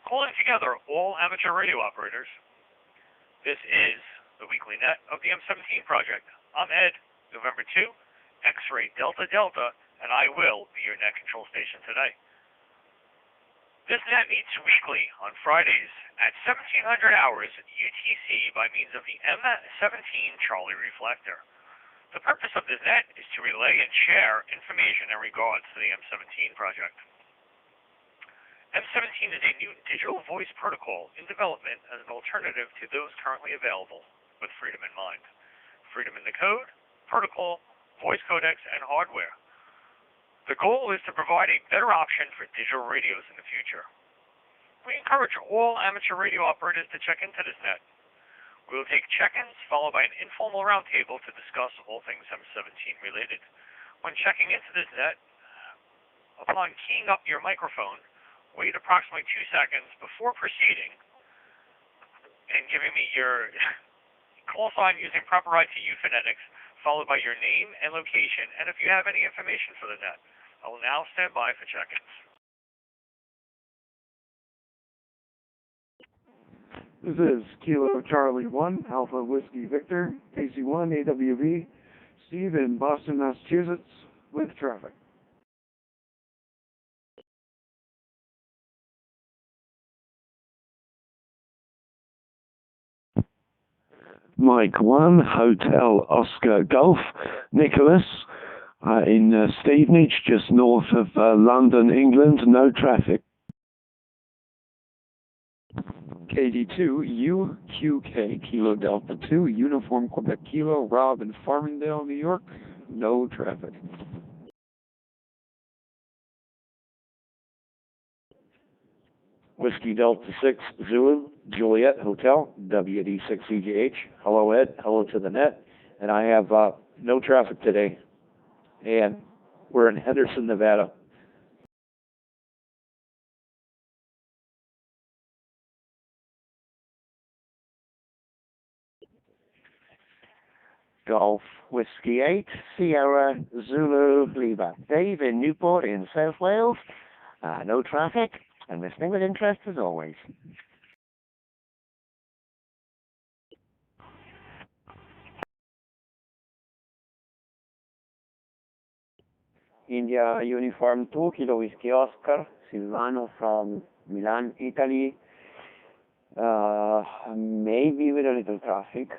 calling together all amateur radio operators. This is the weekly net of the M17 Project. I'm Ed, November 2, X-Ray Delta Delta, and I will be your net control station today. This net meets weekly on Fridays at 1700 hours UTC by means of the M17 Charlie Reflector. The purpose of this net is to relay and share information in regards to the M17 project. M17 is a new digital voice protocol in development as an alternative to those currently available, with freedom in mind. Freedom in the code, protocol, voice codecs, and hardware. The goal is to provide a better option for digital radios in the future. We encourage all amateur radio operators to check into this net. We will take check-ins followed by an informal roundtable to discuss all things M17 related. When checking into this net, upon keying up your microphone, wait approximately 2 seconds before proceeding and giving me your call sign using proper ITU phonetics, followed by your name and location, and if you have any information for the net. I will now stand by for check-ins. This is Kilo Charlie 1, Alpha Whiskey Victor, KC1AWV, Steve in Boston, Massachusetts, with traffic. Mike 1, Hotel Oscar Golf, Nicholas, in Stevenage, just north of London, England, no traffic. KD2, UQK, Kilo Delta 2, Uniform Quebec Kilo, Rob in Farmingdale, New York, no traffic. Whiskey Delta 6, Zulu, Juliet Hotel, WD6EGH. Hello, Ed. Hello to the net. And I have no traffic today. And we're in Henderson, Nevada. Golf Whiskey 8, Sierra Zulu Lima. Dave in Newport in South Wales. No traffic, and listening with interest as always. India Uniform 2, Kilo Whiskey Oscar, Silvano from Milan, Italy. Maybe with a little traffic.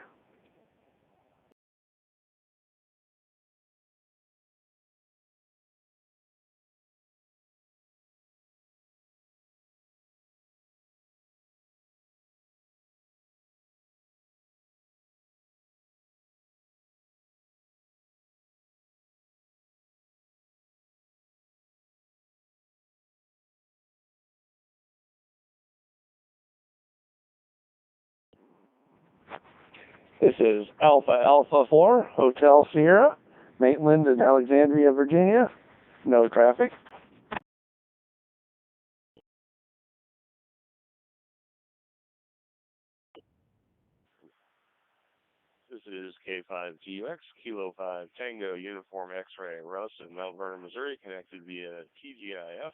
This is Alpha 4, Hotel Sierra, Maitland in Alexandria, Virginia. No traffic. This is K5GUX, Kilo 5 Tango Uniform X-Ray, Russ in Mount Vernon, Missouri, connected via TGIF.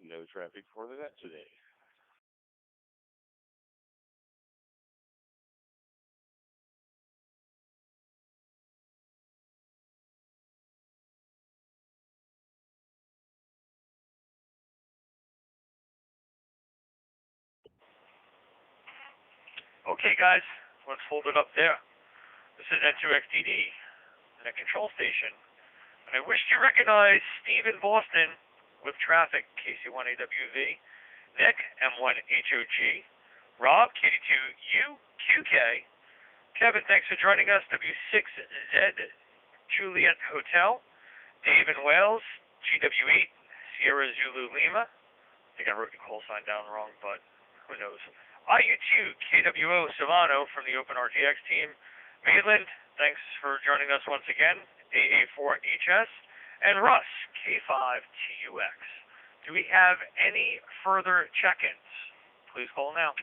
No traffic for the net today. Okay, guys, let's hold it up there. This is N2XDD, net control station. And I wish to recognize Steve in Boston with traffic, KC1AWV, Nick, M1HOG, Rob, KD2UQK, Kevin, thanks for joining us, W6Z Juliet Hotel, Dave in Wales, GW8, Sierra Zulu Lima. I think I wrote your call sign down wrong, but who knows. IU2 KWO Silvano from the OpenRTX team. Maitland, thanks for joining us once again. AA4HS. And Russ, K5TUX. Do we have any further check-ins? Please call now.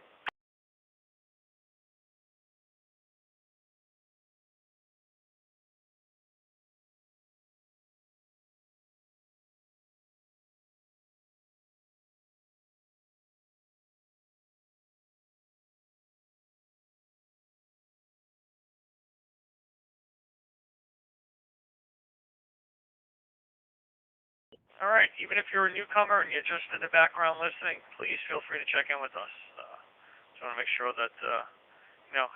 All right, even if you're a newcomer and you're just in the background listening, please feel free to check in with us. Just want to make sure that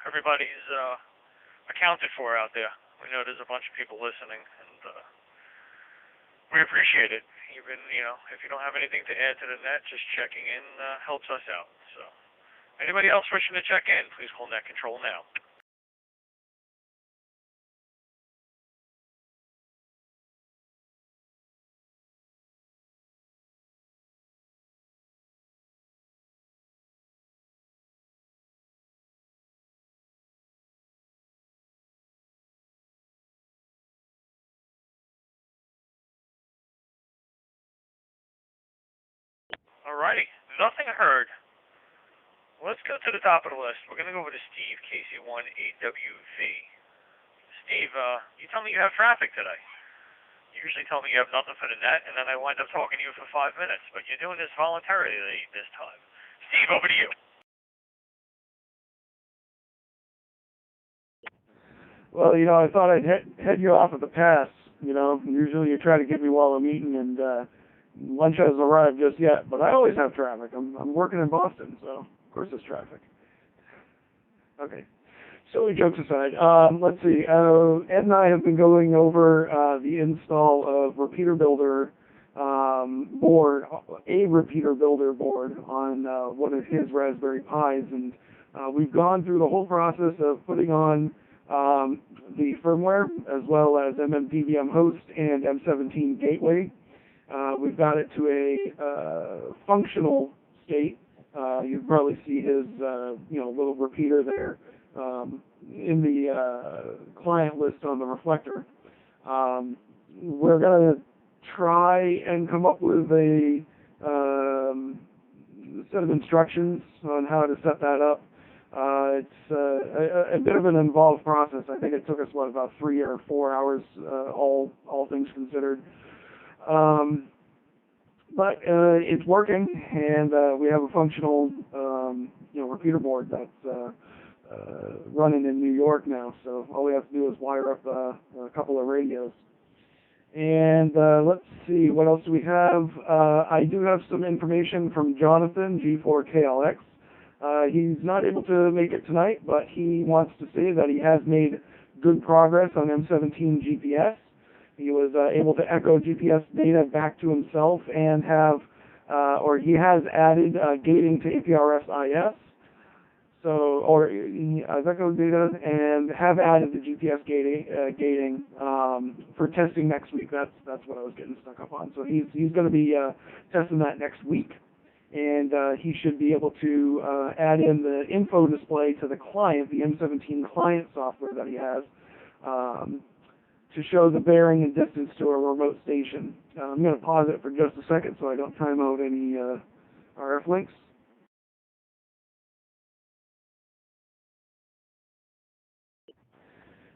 everybody's accounted for out there. We know there's a bunch of people listening, and we appreciate it. Even if you don't have anything to add to the net, just checking in helps us out. So, anybody else wishing to check in, please hold net control now. Alrighty, nothing heard. Let's go to the top of the list. We're going to go over to Steve, KC1AWV. Steve, you tell me you have traffic today. You usually tell me you have nothing for the net, and then I wind up talking to you for 5 minutes, but you're doing this voluntarily this time. Steve, over to you. Well, I thought I'd head you off at the pass. Usually you try to get me while I'm eating, and lunch hasn't arrived just yet. But I always have traffic. I'm working in Boston, so of course there's traffic. Okay. Silly jokes aside, let's see. Ed and I have been going over the install of Repeater Builder board, a Repeater Builder board on one of his Raspberry Pis, and we've gone through the whole process of putting on the firmware as well as MMDVM host and M17 gateway. We've got it to a functional state. You can probably see his little repeater there in the client list on the reflector. We're going to try and come up with a set of instructions on how to set that up. It's a bit of an involved process. I think it took us, about 3 or 4 hours, all things considered. But it's working, and we have a functional, repeater board that's running in New York now. So all we have to do is wire up a couple of radios. And let's see, what else do we have? I do have some information from Jonathan, G4KLX. He's not able to make it tonight, but he wants to say that he has made good progress on M17 GPS. He was able to echo GPS data back to himself and he has added gating to APRS-IS. So, he has echoed data and have added the GPS gating for testing next week. That's what I was getting stuck up on. So he's going to be testing that next week. And he should be able to add in the info display to the client, the M17 client software that he has, to show the bearing and distance to a remote station. I'm going to pause it for just a second so I don't time out any RF links.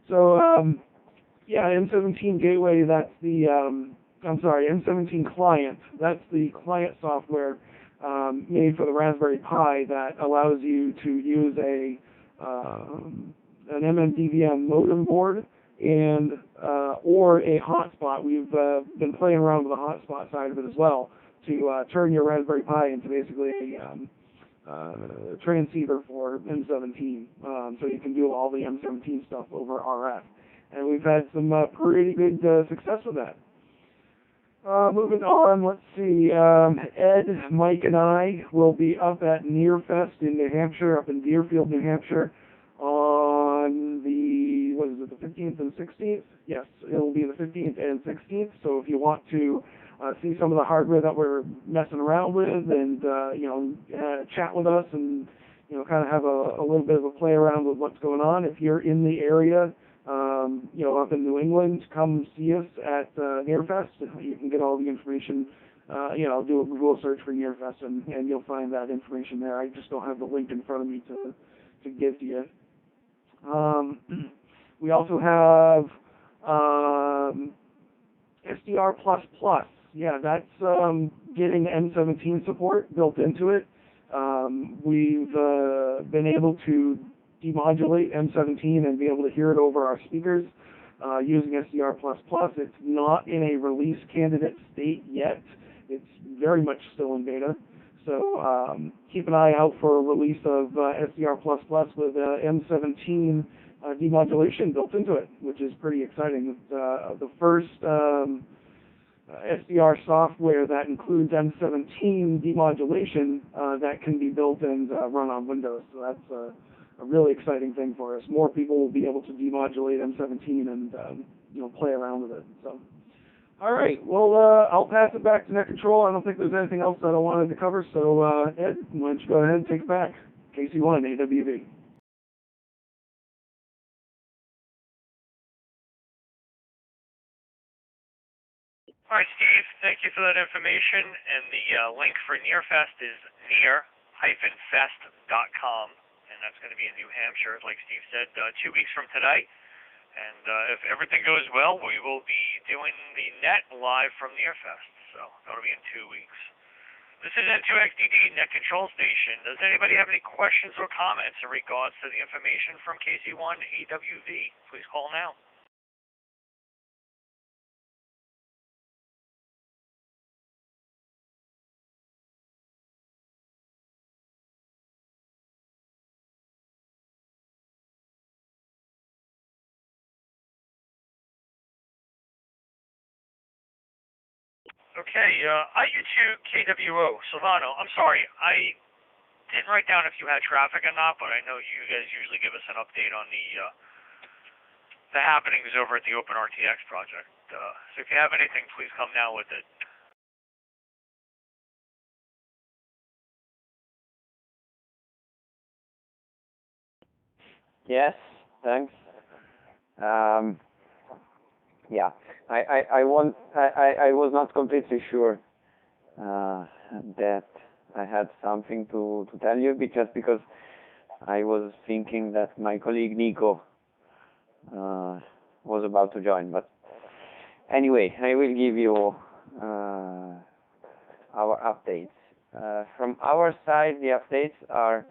So, M17 gateway, that's the, M17 client, that's the client software made for the Raspberry Pi that allows you to use an MMDVM modem board and or a hotspot. We've been playing around with the hotspot side of it as well to turn your Raspberry Pi into basically a transceiver for M17, so you can do all the M17 stuff over RF. And we've had some pretty good success with that. Moving on, let's see, Ed, Mike, and I will be up at Nearfest in New Hampshire, up in Deerfield, New Hampshire, on the, the 15th and 16th? Yes, it'll be the 15th and 16th, so if you want to see some of the hardware that we're messing around with and, chat with us and, kind of have a little bit of a play around with what's going on, if you're in the area, up in New England, come see us at Nearfest. You can get all the information. Do a Google search for Nearfest, and you'll find that information there. I just don't have the link in front of me to give to you. We also have SDR++. Yeah, that's getting M17 support built into it. We've been able to demodulate M17 and be able to hear it over our speakers. using SDR++. It's not in a release candidate state yet. It's very much still in beta. So keep an eye out for a release of SDR++ with M17 demodulation built into it, which is pretty exciting. It's the first SDR software that includes M17 demodulation that can be built and run on Windows. So that's a really exciting thing for us. More people will be able to demodulate M17 and play around with it. So, all right. Well, I'll pass it back to Net Control. I don't think there's anything else that I wanted to cover. So, Ed, why don't you go ahead and take it back? KC1AWV. All right, Steve, thank you for that information. And the link for NearFest is near-fest.com. And that's going to be in New Hampshire, like Steve said, 2 weeks from today. And if everything goes well, we will be doing the net live from NearFest. So that'll be in 2 weeks. This is N2XDD Net Control Station. Does anybody have any questions or comments in regards to the information from KC1AWV? Please call now. Okay, IU2KWO, Silvano, I'm sorry, I didn't write down if you had traffic or not, but I know you guys usually give us an update on the happenings over at the OpenRTX project. So if you have anything, please come now with it. Yes, thanks. Yeah, I was not completely sure that I had something to tell you, just because I was thinking that my colleague Nico was about to join. But anyway, I will give you our updates. From our side, the updates are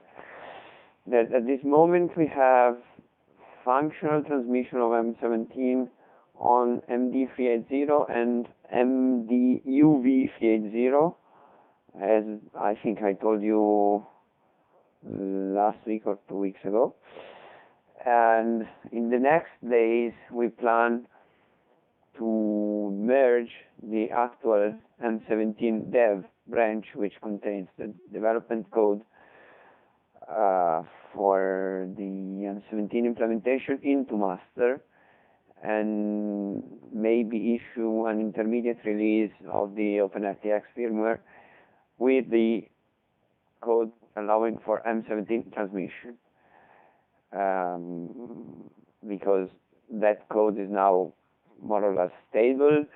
that at this moment we have functional transmission of M17 on MD380 and MD-UV380, as I think I told you last week or 2 weeks ago. And in the next days, we plan to merge the actual M17 dev branch, which contains the development code for the M17 implementation, into master, and maybe issue an intermediate release of the OpenRTX firmware with the code allowing for M17 transmission, because that code is now more or less stable,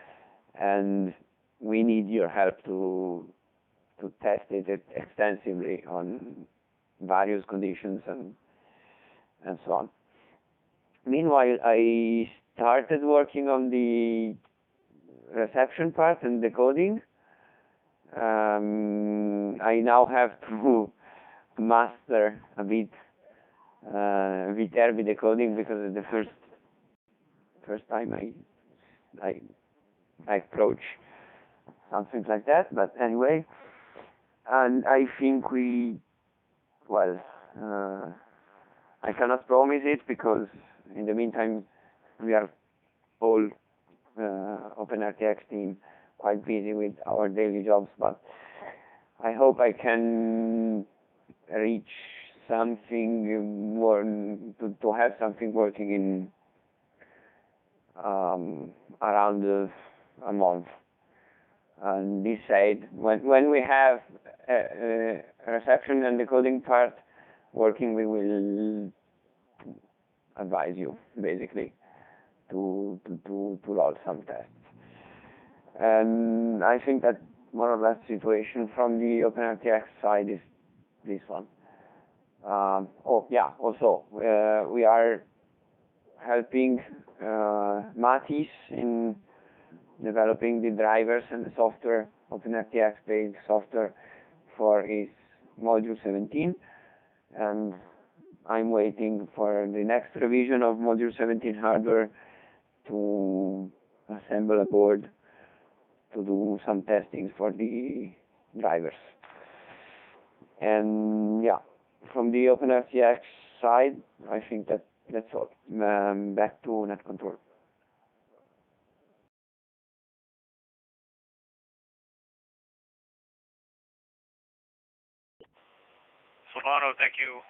and we need your help to test it extensively on various conditions and so on. Meanwhile, I started working on the reception part and decoding. I now have to master a bit Viterbi decoding, because it's the first time I approach something like that. But anyway, and I think I cannot promise it, because in the meantime we are all OpenRTX team quite busy with our daily jobs, but I hope I can reach something more, to have something working in around a month. And this said, when we have a reception and decoding part working, we will advise you basically to roll some tests. And I think that more or less situation from the OpenRTX side is this one. Also we are helping Matis in developing the drivers and the software, OpenRTX based software for his module 17, and I'm waiting for the next revision of module 17 hardware to assemble a board to do some testing for the drivers. And yeah, from the OpenRTX side, I think that's all. Back to net control. Silvano, thank you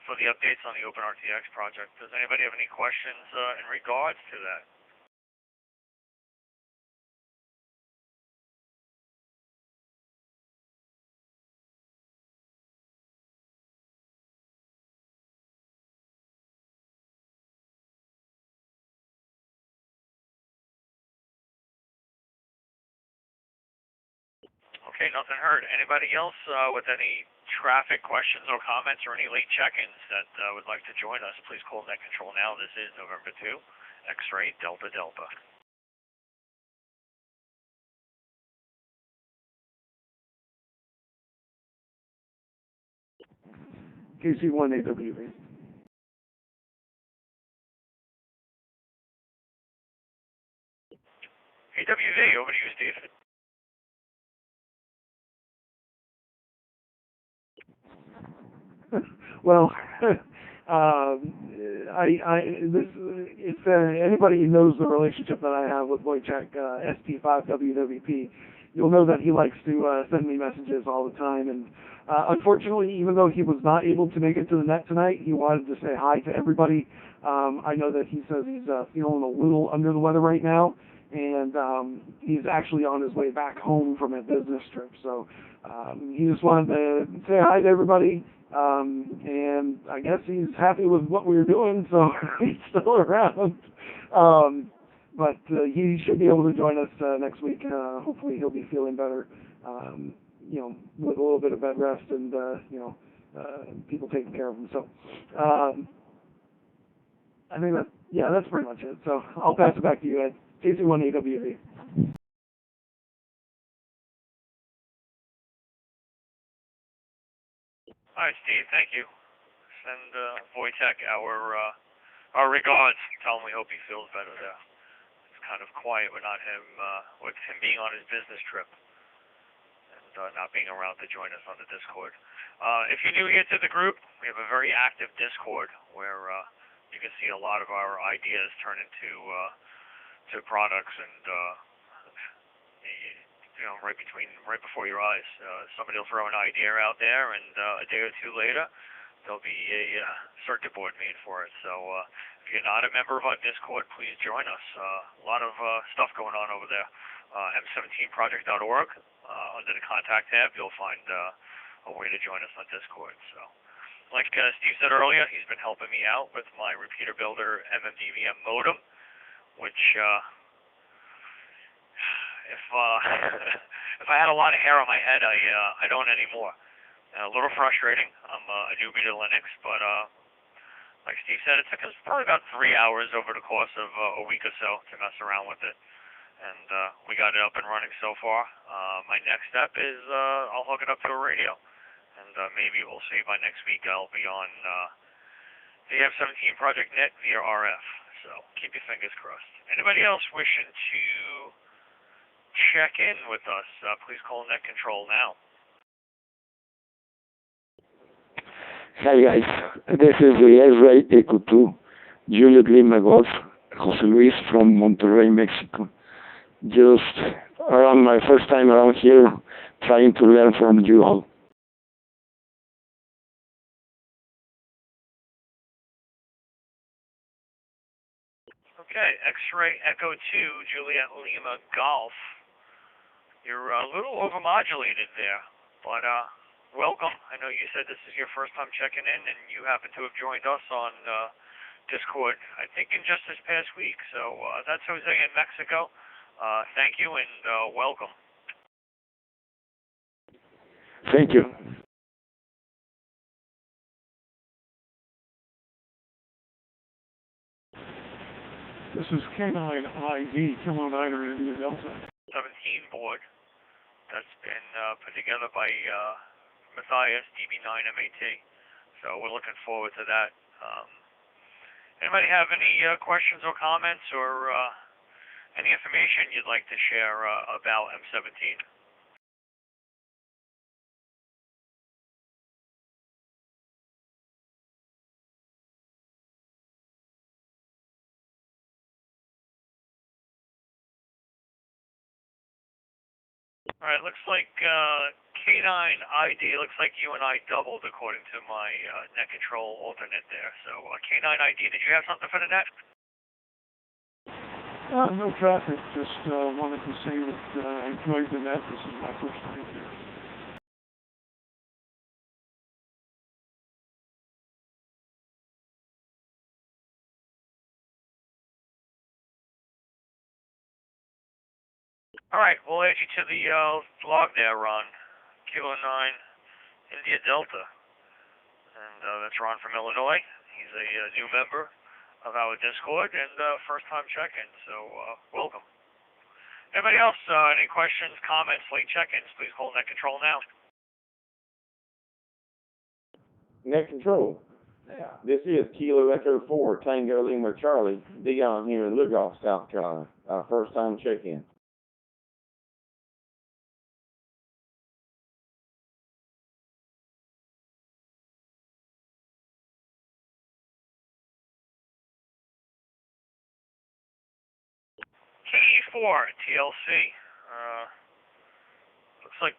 for the updates on the OpenRTX project. Does anybody have any questions in regards to that? Okay, nothing heard. Anybody else with any traffic questions or comments or any late check-ins that would like to join us, please call Net Control now. This is November 2, X-ray Delta Delta. KC1AWV. AWV, over to you, Steve. Well, if anybody knows the relationship that I have with Wojciech, ST5WWP, you'll know that he likes to send me messages all the time. And unfortunately, even though he was not able to make it to the net tonight, he wanted to say hi to everybody. I know that he says he's feeling a little under the weather right now, and he's actually on his way back home from a business trip. So he just wanted to say hi to everybody. And I guess he's happy with what we were doing, so he's still around. But he should be able to join us next week. Hopefully he'll be feeling better, with a little bit of bed rest and, people taking care of him. So I think that's pretty much it. So I'll pass it back to you, Ed. KC1AWV. All right, Steve, thank you. Send Wojciech our regards. Tell him we hope he feels better there. It's kind of quiet without him, with him being on his business trip and not being around to join us on the Discord. If you're new here to the group, we have a very active Discord where you can see a lot of our ideas turn into to products and right before your eyes. Somebody will throw an idea out there, and a day or two later, there'll be a circuit board made for it. So if you're not a member of our Discord, please join us. A lot of stuff going on over there. M17Project.org. Under the contact tab, you'll find a way to join us on Discord. So, like Steve said earlier, he's been helping me out with my repeater builder MMDVM modem, which if I had a lot of hair on my head, I don't anymore. A little frustrating. I'm a newbie to Linux, but like Steve said, it took us probably about 3 hours over the course of a week or so to mess around with it, and we got it up and running so far. My next step is I'll hook it up to a radio, and maybe we'll see by next week I'll be on the M17 Project Net via RF. So keep your fingers crossed. Anybody else wishing to check in with us, please call Net Control now. Hi guys, this is the X-ray Echo 2, Juliet Lima Golf, Jose Luis from Monterrey, Mexico. Just around my first time around here, trying to learn from you all. Okay, X-ray Echo 2, Juliet Lima Golf. You're a little overmodulated there, but welcome. I know you said this is your first time checking in, and you happen to have joined us on Discord, I think in just this past week. So that's Jose in Mexico. Thank you and welcome. Thank you. This is K9IV, Kilo 9 India Delta. 17 board that's been put together by Matthias DB9 MAT. So we're looking forward to that. Anybody have any questions or comments or any information you'd like to share about M17? All right, looks like K9 ID, looks like you and I doubled according to my net control alternate there. So K9 ID, did you have something for the net? No traffic, just wanted to say that I enjoyed the net. This is my first time here. All right, we'll add you to the log there, Ron. Kilo 9, India Delta. And that's Ron from Illinois. He's a new member of our Discord and first-time check-in, so welcome. Anybody else, any questions, comments, late check-ins, please call Net Control now. Net Control. Yeah. This is Kilo Echo 4, Tango Lima Charlie, Dion here in Lugoff, South Carolina. First-time check-in. KE4 TLC. Looks like,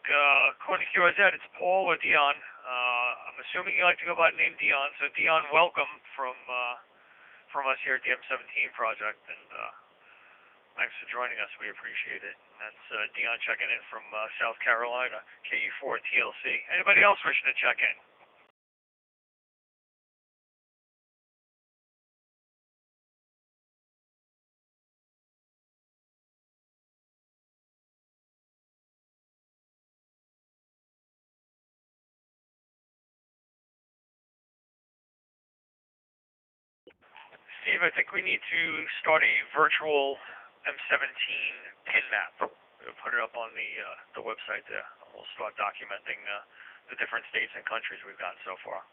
according to QRZ, it's Paul or Dion. I'm assuming you like to go by the name Dion. So Dion, welcome from us here at the M17 Project, and thanks for joining us. We appreciate it. And that's Dion checking in from South Carolina, KE4 TLC. Anybody else wishing to check in? Steve, I think we need to start a virtual M17 pin map. We'll put it up on the website there. We'll start documenting the different states and countries we've gotten so far.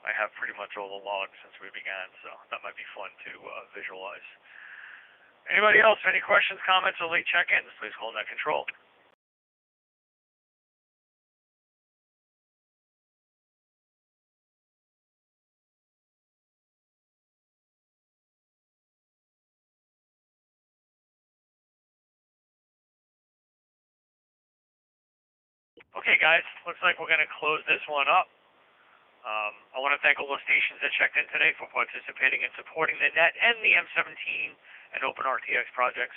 I have pretty much all the logs since we began, so that might be fun to visualize. Anybody else? Any questions, comments, or late check-ins? Please hold Net Control. Okay, guys, looks like we're going to close this one up. I want to thank all the stations that checked in today for participating and supporting the net and the M17 and OpenRTX projects.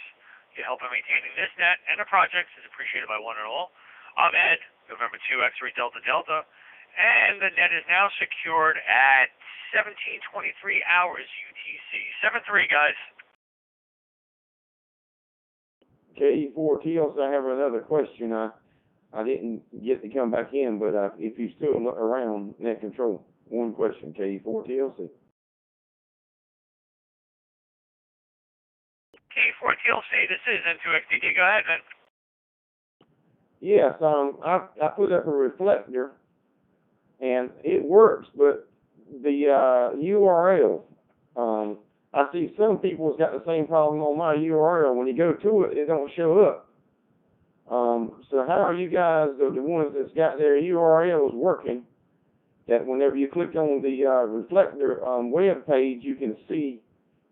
Your help in maintaining this net and the projects is appreciated by one and all. I'm Ed, November 2 X-Ray Delta Delta, and the net is now secured at 17:23 hours UTC. 7-3, guys. KE4 TLC, I have another question. I didn't get to come back in, but if you still look around Net Control, one question, KE4 TLC. KE4 TLC, this is N2XDD. Go ahead, man. Yes, I put up a reflector, and it works, but the URL, I see some people's got the same problem on my URL. When you go to it, it don't show up. So how are you guys, the ones that's got their URLs working, that whenever you click on the reflector web page, you can see,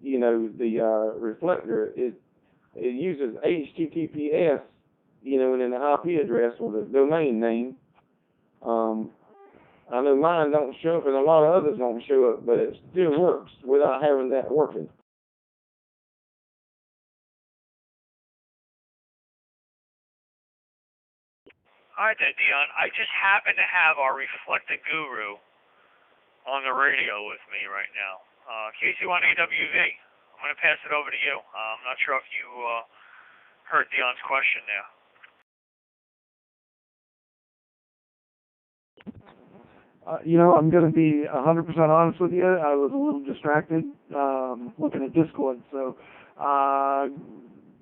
you know, the reflector, it uses HTTPS, you know, and then the IP address or the domain name. I know mine don't show up and a lot of others don't show up, but it still works without having that working. All right, then, Dion. I just happen to have our Reflector Guru on the radio with me right now. KC1AWV. I'm going to pass it over to you. I'm not sure if you heard Dion's question there. You know, I'm going to be 100% honest with you. I was a little distracted looking at Discord. So,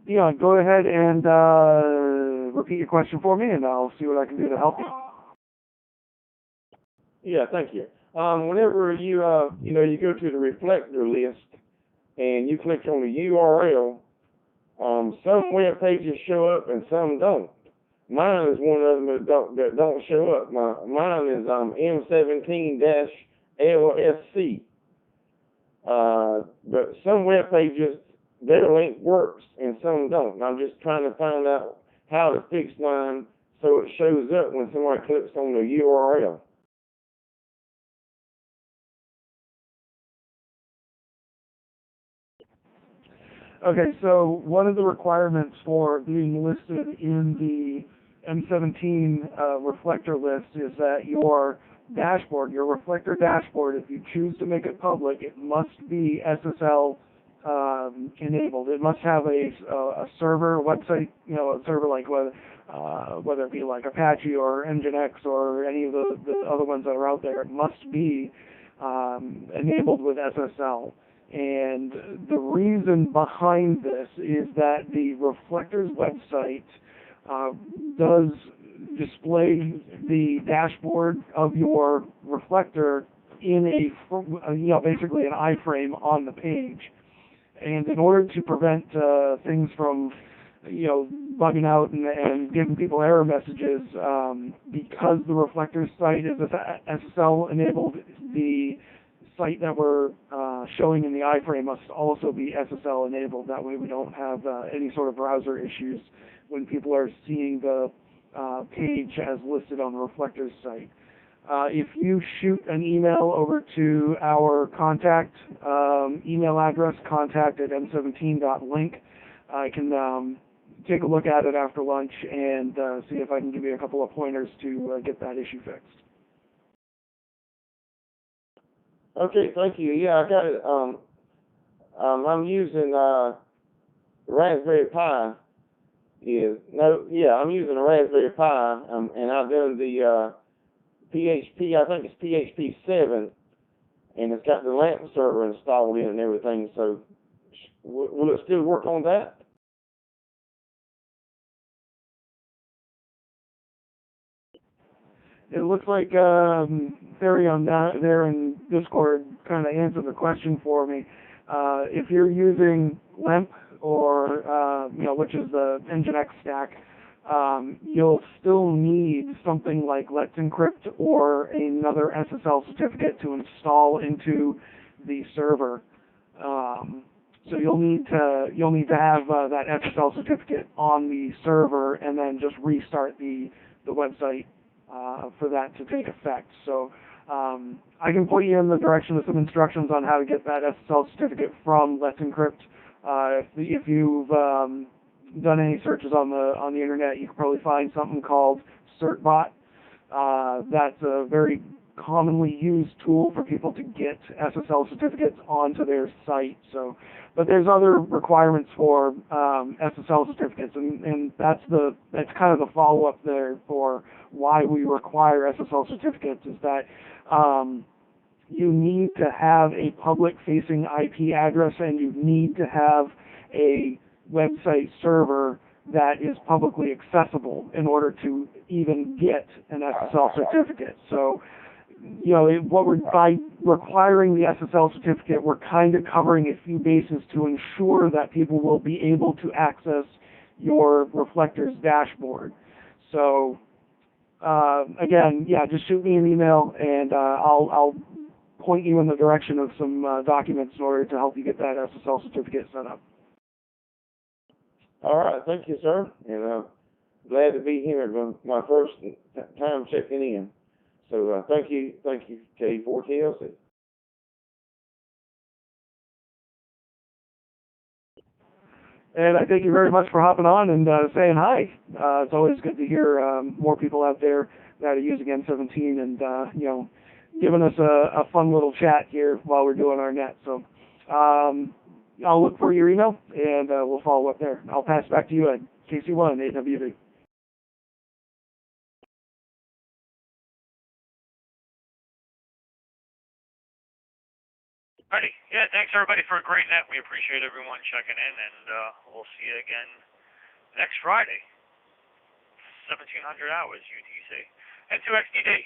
Dion, go ahead and repeat your question for me, and I'll see what I can do to help you. Yeah, thank you. Whenever you you go to the reflector list and you click on the URL, some web pages show up and some don't. Mine is one of them that don't show up. Mine is M17-LSC. But some web pages, their link works and some don't. And I'm just trying to find out how to fix mine so it shows up when somebody clicks on the URL. Okay, so one of the requirements for being listed in the M17 reflector list is that your dashboard, your reflector dashboard, if you choose to make it public, it must be SSL enabled. It must have a server, website, a server like whether it be like Apache or Nginx or any of the other ones that are out there. It must be enabled with SSL. And the reason behind this is that the Reflector's website does display the dashboard of your reflector in basically an iframe on the page. And in order to prevent things from, bugging out and giving people error messages, because the Reflector's site is SSL enabled, the site that we're showing in the iframe must also be SSL enabled. That way we don't have any sort of browser issues when people are seeing the page as listed on the Reflector's site. If you shoot an email over to our contact email address, contact@m17.link, I can take a look at it after lunch and see if I can give you a couple of pointers to get that issue fixed. Okay, thank you. Yeah, I got it. I'm using Raspberry Pi. I'm using a Raspberry Pi, and I've done the PHP. I think it's PHP 7, and it's got the LAMP server installed in and everything. So, will it still work on that? It looks like Therion there in Discord kind of answered the question for me. If you're using LEMP or, which is the Nginx stack, you'll still need something like Let's Encrypt or another SSL certificate to install into the server. So you'll need to have that SSL certificate on the server and then just restart the website for that to take effect. So I can point you in the direction of some instructions on how to get that SSL certificate from Let's Encrypt. If you've done any searches on the internet, you can probably find something called CertBot. That's a very commonly used tool for people to get SSL certificates onto their site. So, but there's other requirements for SSL certificates, and that's kind of the follow-up there for why we require SSL certificates is that you need to have a public-facing IP address and you need to have a website server that is publicly accessible in order to even get an SSL certificate. So, by requiring the SSL certificate, we're kind of covering a few bases to ensure that people will be able to access your Reflector's dashboard. So, again, just shoot me an email and I'll point you in the direction of some documents in order to help you get that SSL certificate set up. All right, thank you, sir. And glad to be here. My first time checking in. So thank you, K4TLC. And I thank you very much for hopping on and saying hi. It's always good to hear more people out there that are using M17 and giving us a fun little chat here while we're doing our net. So I'll look for your email and we'll follow up there. I'll pass it back to you at KC1AWV-R. Alrighty. Yeah, thanks everybody for a great net. We appreciate everyone checking in, and we'll see you again next Friday, 1700 hours UTC. And 2XDD.